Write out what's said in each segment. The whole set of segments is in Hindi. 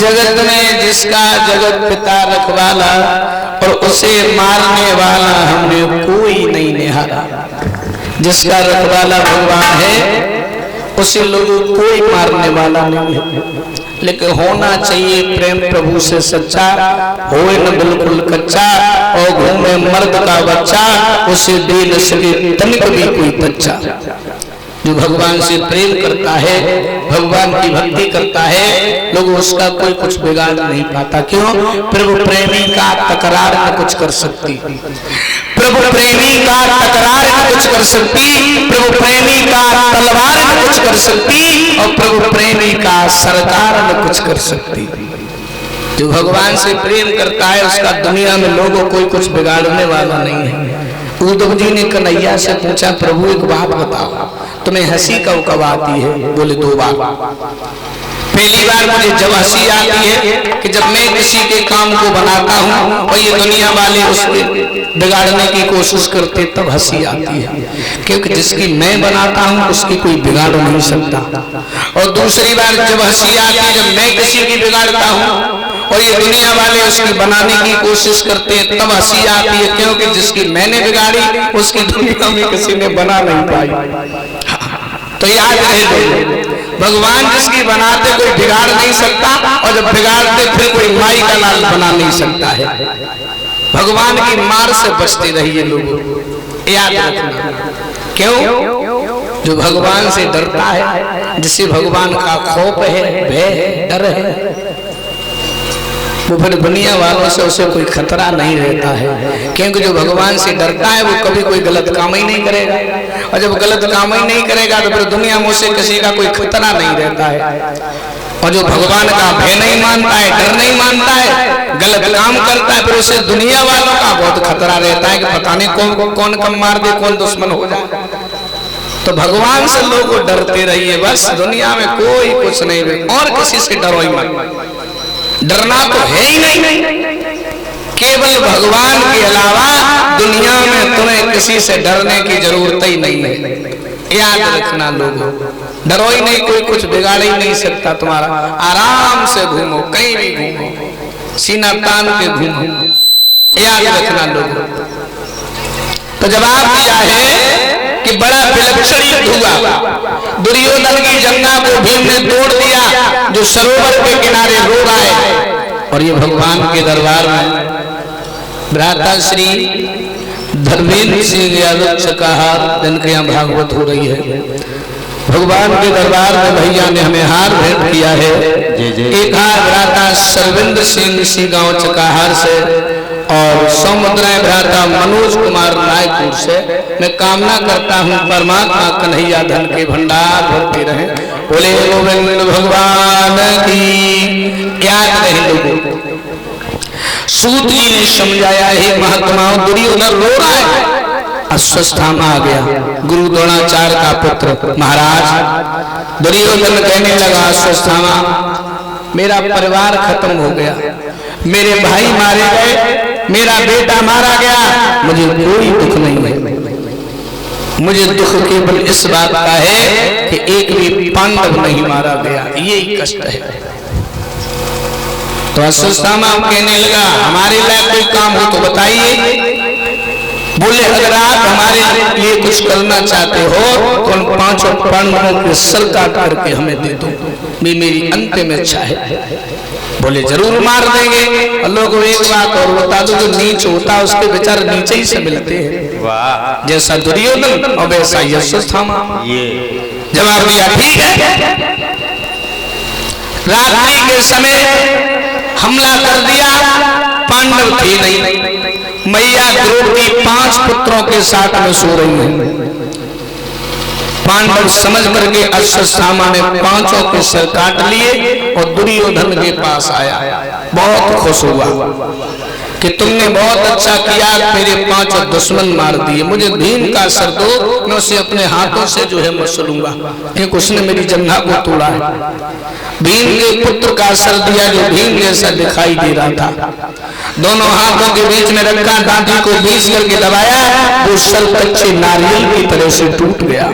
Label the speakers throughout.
Speaker 1: जगत में जिसका जगत पिता रखवाला और उसे मारने वाला हमने कोई नहीं निहारा। जिसका रखवाला भगवान है उसे लोगों कोई मारने वाला नहीं है। लेकिन होना चाहिए प्रेम प्रभु से सच्चा, होए न बिल्कुल कच्चा, और घूमे मर्द का बच्चा, उसे दे न सके तनिक भी कोई बच्चा। जो भगवान से प्रेम करता है, भगवान की भक्ति करता है, लोग उसका कोई कुछ बिगाड़ नहीं पाता। क्यों? प्रभु प्रेमी का तकरार न कुछ कर सकती, प्रभु प्रेमी का तकरार न कुछ कर सकती, प्रभु प्रेमी का तलवार न कुछ कर सकती, और प्रभु प्रेमी का सरकार न कुछ कर सकती। जो भगवान से प्रेम करता है उसका दुनिया में लोगों कोई कुछ बिगाड़ने वाला नहीं है। उद्धव जी ने कन्हैया से पूछा, प्रभु एक बात बताओ, तुम्हें हंसी कब आती है? बोले 2 बार। पहली बार मुझे जब हंसी आती है कि जब मैं किसी के काम को बनाता हूँ और ये दुनिया वाले उसको बिगाड़ने की कोशिश करते, तब हंसी आती है, क्योंकि जिसकी मैं बनाता हूँ उसकी कोई बिगाड़ नहीं सकता। और दूसरी बार जब हंसी आती है जब मैं किसी की बिगाड़ता हूँ और ये दुनिया वाले उसकी बनाने की कोशिश करते हैं, तब हंसी आती है, क्योंकि जिसकी मैंने बिगाड़ी उसकी दुनिया में किसी ने बना नहीं पाई। तो याद रहे, भगवान जिसकी बनाते कोई बिगाड़ नहीं सकता, और जब बिगाड़ते फिर कोई माई का लाल बना नहीं सकता है। भगवान की मार से बचते रहिए लोगों, याद रखना। क्यों? जो भगवान से डरता है, जिसे भगवान का खौफ है, भय है, डर है, वो फिर दुनिया वालों से उसे कोई खतरा नहीं रहता है। क्योंकि जो भगवान से डरता है वो कभी कोई गलत काम ही नहीं करेगा, और जब गलत काम ही नहीं करेगा तो फिर दुनिया में उसे किसी का कोई खतरा नहीं रहता है। और जो भगवान का भय नहीं मानता है, डर नहीं मानता है, गलत काम करता है, फिर उसे दुनिया वालों का बहुत खतरा रहता है कि पता नहीं कौन कम मार दे, कौन दुश्मन हो जाए। तो भगवान से लोग डरते रहिए, बस दुनिया में कोई कुछ नहीं, और किसी से डरो ही मत। डरना तो है ही नहीं, केवल भगवान के अलावा दुनिया में तुम्हें किसी से डरने की जरूरत ही नहीं है। याद रखना लोगों, डरो ही नहीं, कोई कुछ बिगाड़ ही नहीं सकता तुम्हारा। आराम से घूमो, कहीं भी घूमो, सीना तान के घूमो, याद रखना लोगों। तो जवाब दिया है कि बड़ा विलक्षण युद्ध हुआ। दुर्योधन की जंगा को भीम ने तोड़ दिया, जो सरोवर के किनारे रो रहा है। और ये भगवान के दरबार में भ्राता श्री धर्मेंद्र सिंह यादव चकाहार, जिनके यहाँ भागवत हो रही है, भगवान के दरबार में भैया ने हमें हार भेंट किया है। एक हार भ्राता सर्वेंद्र सिंह गांव चकाहार से, और समुद्र भ्राता मनोज कुमार रायपुर से। मैं कामना करता हूँ परमात्मा कन्हैया धन के भंडार भरते रहे। बोले गोविंद भगवान की। याद रहे लोगों, सूत जी ने समझाया है महात्माओं, दुर्योधन रो रहा है। अश्वत्थामा आ गया, गुरु द्रोणाचार्य का पुत्र महाराज। दुर्योधन कहने लगा, अश्वत्थामा मेरा परिवार खत्म हो गया, मेरे भाई मारे गए, मेरा बेटा मारा गया, मुझे कोई दुख नहीं है। मुझे दुख केवल इस बात का है कि एक भी पांडव नहीं मारा गया, यही कष्ट है। तो अश्वत्थामा कहने लगा, हमारे लायक कोई काम हो तो बताइए। बोले अगर आप हमारे लिए कुछ करना चाहते हो तो उन 5 पांडवों के सर काट करके हमें दे दो, मेरी अंतिम इच्छा है। बोले जरूर मार देंगे। और लोगों एक बात और बता दो, जो नीच होता है उसके विचार नीचे ही से मिलते हैं, जैसा दुर्योधन और वैसा अश्वत्थामा। जवाब दिया ठीक है। रात्रि के समय हमला कर दिया, पांडव थे नहीं, मैया द्रौपदी 5 पुत्रों के साथ में सो रही है। पांडव समझ करके अश्वत्थामा ने 5 के सर काट लिए और दुर्योधन के पास आया, बहुत खुश हुआ कि तुमने बहुत अच्छा किया, मेरे 5 दुश्मन मार दिए, मुझे भीम का सर दो, मैं उसे अपने हाथों से जो है मसलूंगा, क्योंकि उसने मेरी जंघा को तोड़ा है। भीम के पुत्र का सर दिया जो भीम जैसा दिखाई दे रहा था, दोनों हाथों के बीच में रखा, दांती को बीच करके दबाया, वो सर कच्चे नारियल की तरह से टूट गया।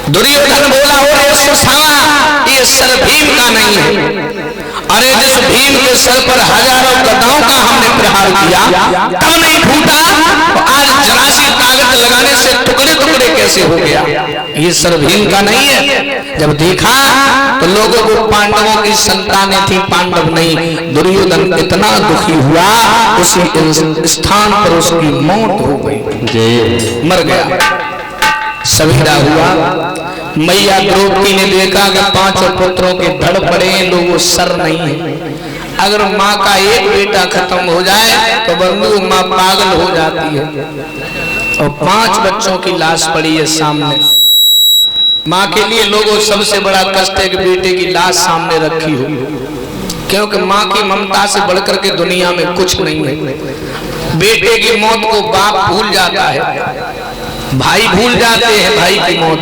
Speaker 1: दुर्योधन बोला, और अश्वत्थामा ये सर भीम का नहीं है, अरे जिस भीम के सर पर हजारों गदाओं का हमने प्रहार किया तब नहीं फूटा, तो आज जरा सी ताकत लगाने से टुकड़े टुकड़े कैसे हो गया? ये सर भीम का नहीं है। जब देखा तो लोगों को पांडवों की संतानें थी, पांडव नहीं। दुर्योधन इतना दुखी हुआ, उसी स्थान पर उसकी मौत हो गई, मर गया। सवेरा हुआ, मैया द्रौपदी ने देखा कि 5 पुत्रों के धड़ पड़े हैं, लोगों सर नहीं है। अगर माँ का एक बेटा खत्म हो जाए तो बंधु माँ पागल हो जाती है। और 5 बच्चों की लाश पड़ी है सामने। माँ के लिए लोगों सबसे बड़ा कष्ट है कि बेटे की लाश सामने रखी हो, क्योंकि माँ की ममता से बढ़कर के दुनिया में कुछ नहीं है। बेटे की मौत को बाप भूल जाता है, भाई भूल जाते हैं भाई की मौत,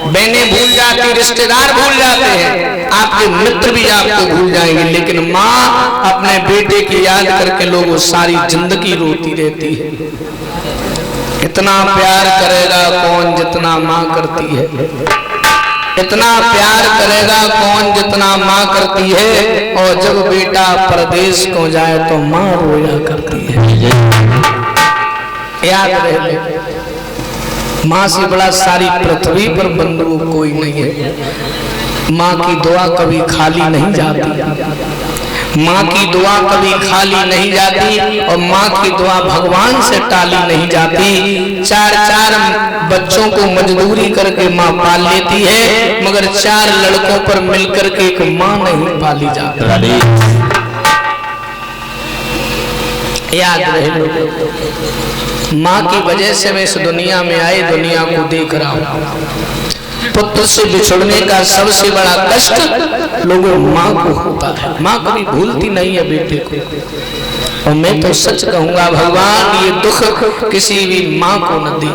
Speaker 1: बहनें भूल जाती, रिश्तेदार भूल जाते हैं, आपके मित्र भी आपको भूल जाएंगे, लेकिन माँ अपने बेटे की याद करके लोगों सारी जिंदगी रोती रहती है। इतना प्यार करेगा कौन जितना माँ करती है, इतना प्यार करेगा कौन जितना माँ करती है। और जब बेटा परदेश को जाए तो माँ रोया करती है। याद रहे, माँ से बड़ा सारी पृथ्वी पर बंधु कोई नहीं है। माँ की दुआ कभी खाली नहीं जाती, माँ की दुआ कभी खाली नहीं जाती, और माँ की दुआ भगवान से टाली नहीं जाती। 4 बच्चों को मजदूरी करके माँ पाल लेती है, मगर 4 लड़कों पर मिलकर के एक माँ नहीं पाली जाती। याद रहे, माँ की वजह से मैं इस दुनिया में आए, दुनिया को देख रहा हूँ। पुत्र से बिछड़ने का सबसे बड़ा कष्ट लोगों माँ को होता है। माँ कभी भूलती नहीं है बेटे को। और मैं तो सच कहूंगा, भगवान ये दुख किसी भी माँ को न दे।